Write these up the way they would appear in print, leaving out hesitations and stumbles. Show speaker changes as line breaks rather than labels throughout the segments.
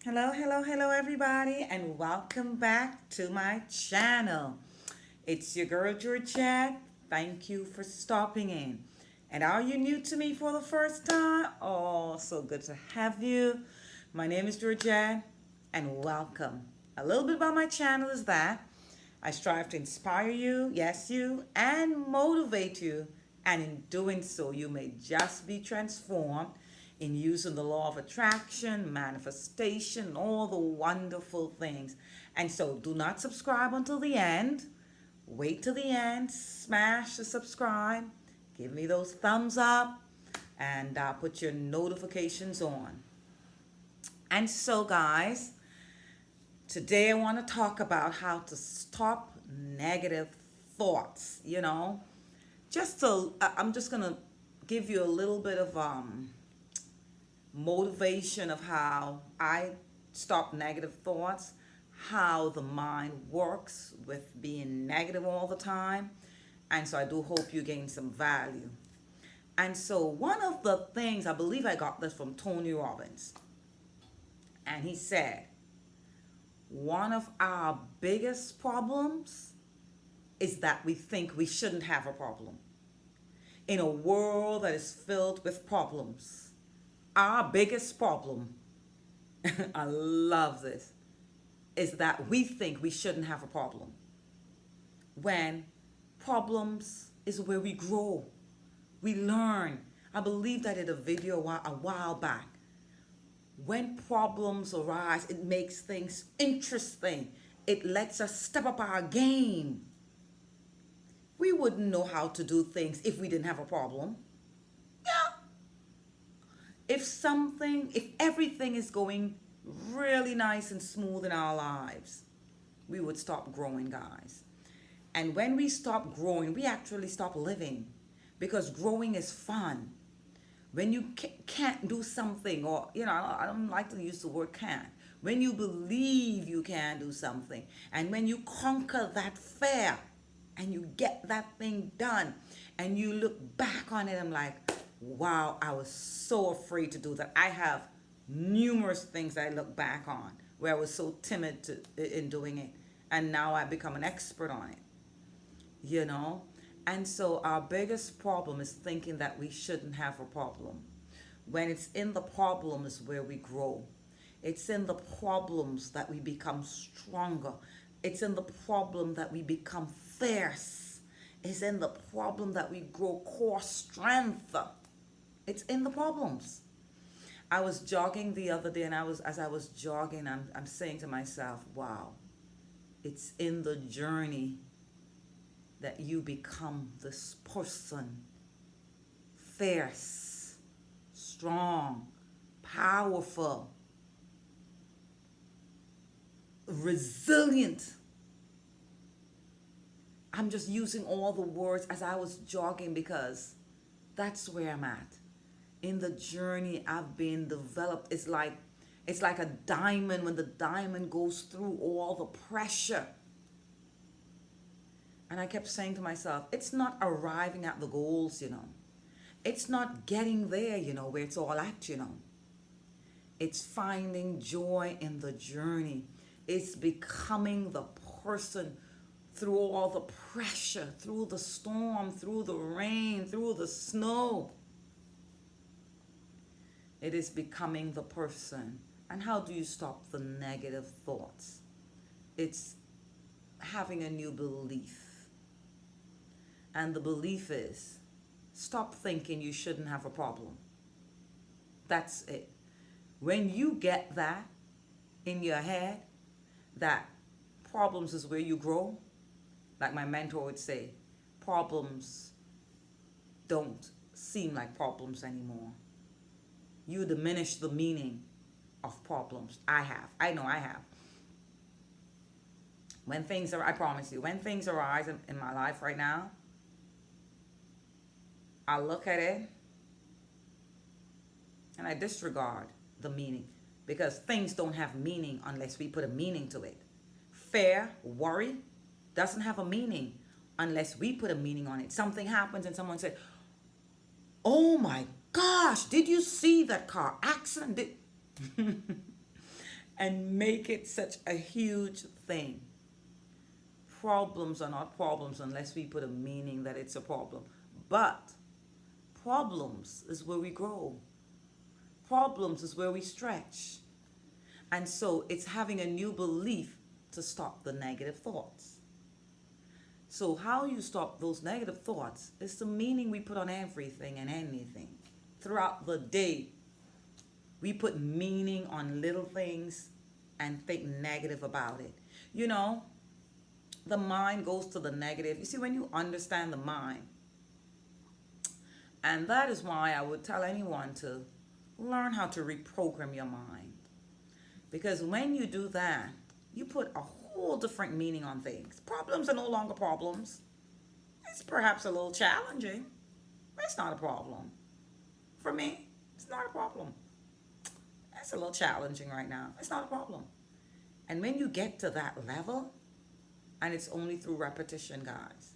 Hello, hello, hello, everybody, and welcome back to my channel. It's your girl Georgette. Thank you for stopping in. And are you new to me for the first time? Oh, so good to have you. My name is Georgette, and welcome. A little bit about my channel is that I strive to inspire you, yes, you, and motivate you. And in doing so, you may just be transformed in using the law of attraction, manifestation, all the wonderful things. And so do not subscribe until the end. Wait till the end, smash the subscribe, give me those thumbs up, and put your notifications on. And so, guys, today I want to talk about how to stop negative thoughts. I'm just going to give you a little bit of motivation of how I stop negative thoughts, how the mind works with being negative all the time. And so I do hope you gain some value. And so one of the things, I believe I got this from Tony Robbins, and he said, one of our biggest problems is that we think we shouldn't have a problem. In a world that is filled with problems, our biggest problem, I love this, is that we think we shouldn't have a problem. When problems is where we grow, we learn. I believe that in a video a while back. When problems arise, it makes things interesting. It lets us step up our game. We wouldn't know how to do things if we didn't have a problem. Yeah. If everything is going really nice and smooth in our lives, we would stop growing, guys. And when we stop growing, we actually stop living, because growing is fun. When you can't do something, or, I don't like to use the word can't. When you believe you can do something, and when you conquer that fear, and you get that thing done, and you look back on it, I'm like, wow, I was so afraid to do that. I have numerous things I look back on where I was so timid in doing it, and now I've become an expert on it, you know? And so our biggest problem is thinking that we shouldn't have a problem. When it's in the problems where we grow. It's in the problems that we become stronger. It's in the problem that we become fierce. It's in the problem that we grow core strength. It's in the problems. I was jogging the other day, and as I was jogging, I'm saying to myself, wow, it's in the journey that you become this person, fierce, strong, powerful, resilient. I'm just using all the words as I was jogging, because that's where I'm at. In the journey I've been developed. It's like a diamond. When the diamond goes through all the pressure. And I kept saying to myself, it's not arriving at the goals, It's not getting there, where it's all at, It's finding joy in the journey. It's becoming the person through all the pressure, through the storm, through the rain, through the snow. It is becoming the person. And how do you stop the negative thoughts? It's having a new belief. And the belief is, stop thinking you shouldn't have a problem. That's it. When you get that in your head, that problems is where you grow, like my mentor would say, problems don't seem like problems anymore. You diminish the meaning of problems. I know I have. I promise you, when things arise in my life right now, I look at it and I disregard the meaning, because things don't have meaning unless we put a meaning to it. Fear, worry doesn't have a meaning unless we put a meaning on it. Something happens and someone said, oh my gosh, did you see that car accident? and make it such a huge thing. Problems are not problems unless we put a meaning that it's a problem. But problems is where we grow. Problems is where we stretch. And so it's having a new belief to stop the negative thoughts. So how you stop those negative thoughts is the meaning we put on everything and anything. Throughout the day, we put meaning on little things and think negative about it. You know, the mind goes to the negative. You see, when you understand the mind, and that is why I would tell anyone to learn how to reprogram your mind. Because when you do that, you put a whole different meaning on things. Problems are no longer problems. It's perhaps a little challenging, but it's not a problem. For me, it's not a problem. It's a little challenging right now. It's not a problem. And when you get to that level, and it's only through repetition, guys,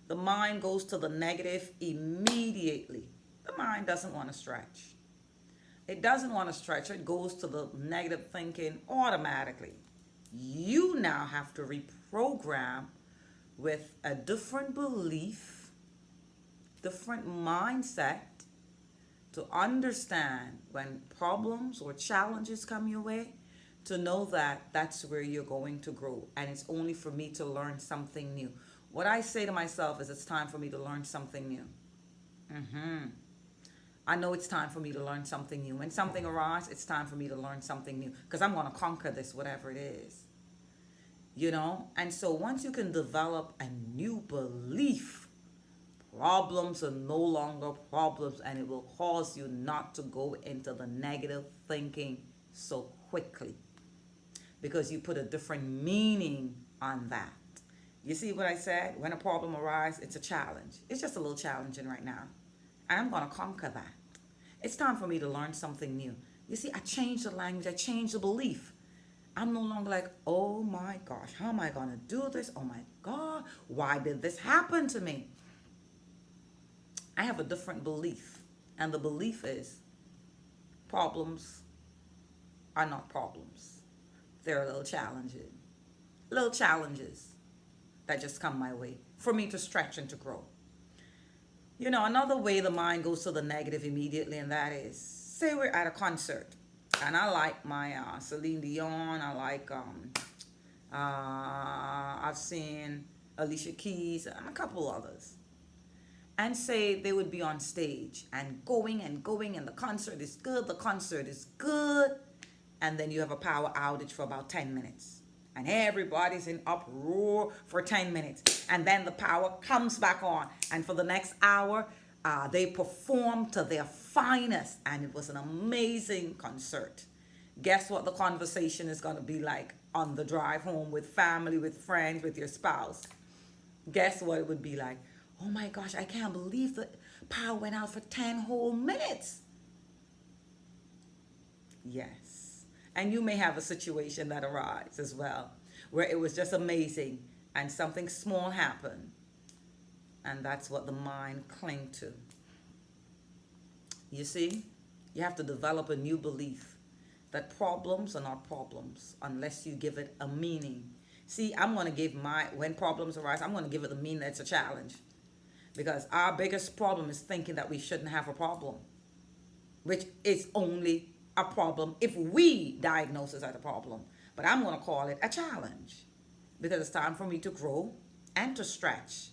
the mind goes to the negative immediately. The mind doesn't want to stretch. It doesn't want to stretch. It goes to the negative thinking automatically. You now have to reprogram with a different belief, different mindset to understand when problems or challenges come your way, to know that that's where you're going to grow. And it's only for me to learn something new. What I say to myself is it's time for me to learn something new. I know it's time for me to learn something new. When something arises, it's time for me to learn something new. Because I'm going to conquer this, whatever it is. You know? And so once you can develop a new belief, problems are no longer problems. And it will cause you not to go into the negative thinking so quickly. Because you put a different meaning on that. You see what I said? When a problem arises, it's a challenge. It's just a little challenging right now. And I'm going to conquer that. It's time for me to learn something new. You see, I changed the language. I changed the belief. I'm no longer like, oh my gosh, how am I going to do this? Oh my God, why did this happen to me? I have a different belief. And the belief is problems are not problems. They're little challenges. Little challenges that just come my way for me to stretch and to grow. You know, another way the mind goes to the negative immediately, and that is, say we're at a concert, and I like my Celine Dion, I like, I've seen Alicia Keys, and a couple others. And say they would be on stage, and going, and the concert is good, and then you have a power outage for about 10 minutes. And everybody's in uproar for 10 minutes. And then the power comes back on. And for the next hour, they perform to their finest. And it was an amazing concert. Guess what the conversation is going to be like on the drive home with family, with friends, with your spouse? Guess what it would be like? Oh my gosh, I can't believe the power went out for 10 whole minutes. Yes. And you may have a situation that arises as well, where it was just amazing and something small happened. And that's what the mind clings to. You see, you have to develop a new belief that problems are not problems unless you give it a meaning. See, I'm going to give when problems arise, I'm going to give it the meaning that it's a challenge. Because our biggest problem is thinking that we shouldn't have a problem, which is only a problem if we diagnose it as a problem. But I'm going to call it a challenge because it's time for me to grow and to stretch.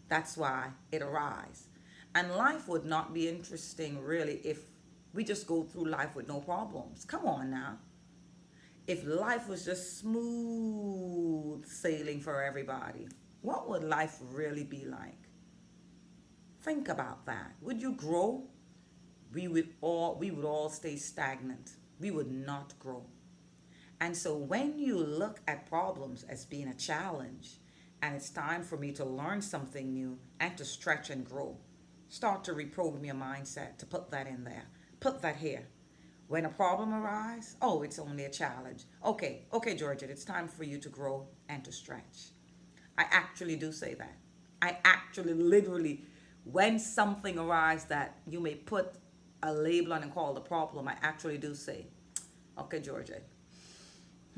That's why it arises. And life would not be interesting really if we just go through life with no problems. Come on now. If life was just smooth sailing for everybody, what would life really be like? Think about that. Would you grow? We would all stay stagnant. We would not grow. And so when you look at problems as being a challenge, and it's time for me to learn something new and to stretch and grow, start to reprogram your mindset to put that in there. Put that here. When a problem arises, oh, it's only a challenge. Okay, Georgette, it's time for you to grow and to stretch. I actually do say that. I actually literally, when something arises that you may put a label on and call the problem, I actually do say, okay, Georgette,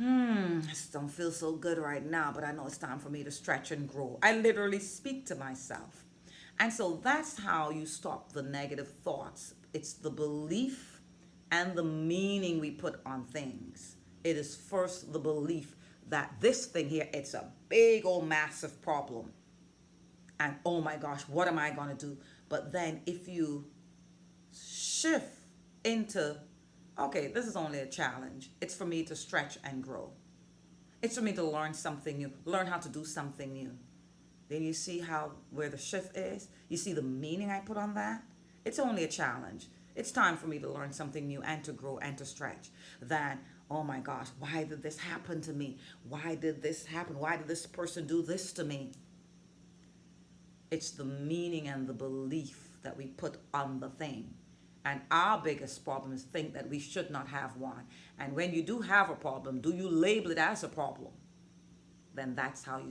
I just don't feel so good right now, but I know it's time for me to stretch and grow. I literally speak to myself. And so that's how you stop the negative thoughts. It's the belief and the meaning we put on things. It is first the belief that this thing here, it's a big old massive problem. And oh my gosh, what am I going to do? But then if you shift into, okay, this is only a challenge. It's for me to stretch and grow. It's for me to learn something new, learn how to do something new. Then you see how where the shift is. You see the meaning I put on that. It's only a challenge. It's time for me to learn something new and to grow and to stretch. Than, oh my gosh, why did this happen to me? Why did this happen? Why did this person do this to me? It's the meaning and the belief that we put on the thing. And our biggest problem is think that we should not have one. And when you do have a problem, do you label it as a problem? Then that's how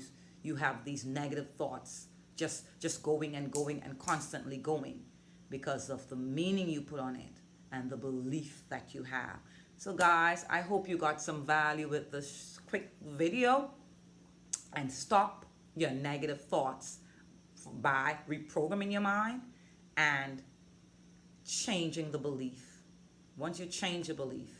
you have these negative thoughts just going and going and constantly going because of the meaning you put on it and the belief that you have. So guys, I hope you got some value with this quick video, and stop your negative thoughts by reprogramming your mind and changing the belief. Once you change a belief,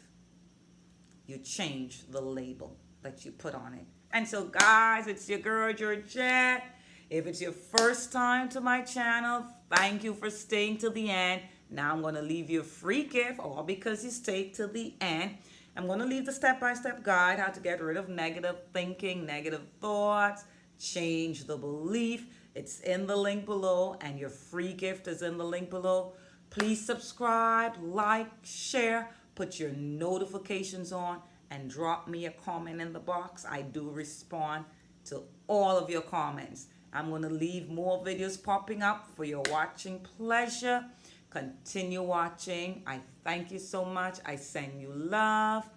you change the label that you put on it. And so guys, it's your girl Georgette. If it's your first time to my channel, thank you for staying to the end. Now I'm going to leave you a free gift, all because you stayed to the end. I'm going to leave the step-by-step guide how to get rid of negative thinking, negative thoughts, change the belief. It's in the link below, and your free gift is in the link below. Please subscribe, like, share, put your notifications on, and drop me a comment in the box. I do respond to all of your comments. I'm going to leave more videos popping up for your watching pleasure. Continue watching. I thank you so much. I send you love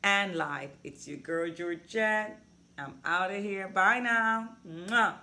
and light. It's your girl Georgette. I'm out of here. Bye now. Mwah.